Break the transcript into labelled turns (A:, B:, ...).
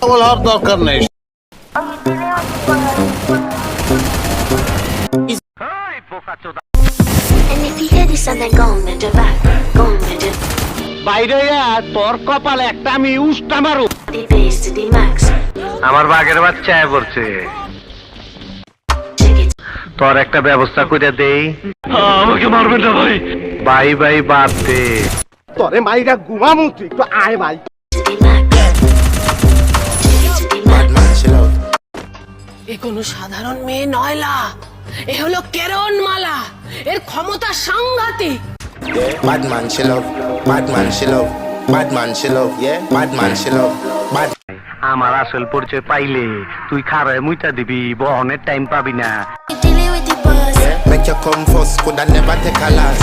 A: বলার দরকার নেই।
B: বাইরে তোর কপালে একটা আমি উষ্টা মারু। আমার বাঘের বাচ্চা পড়ছে, তোর একটা ব্যবস্থা করে দেই। আমাকে মারবেন না ভাই। ভাই ভাই বাদ দে,
A: তোরে মাইরা ঘুমামু, তুই একটু আয় ভাই।
C: এ কোনো সাধারণ মেয়ে নয়লা, এ হলো কেরণমালা। এর ক্ষমতা সাংঘাতিক।
D: Bad man she love, bad man she love, bad man she love, yeah, bad man she love, bad.
B: আমার আসল পরিচয় পাইলে তুই খারায় মুইতা দিবি, বহনের টাইম পাবি না।
D: Make you come first, coulda never take a last.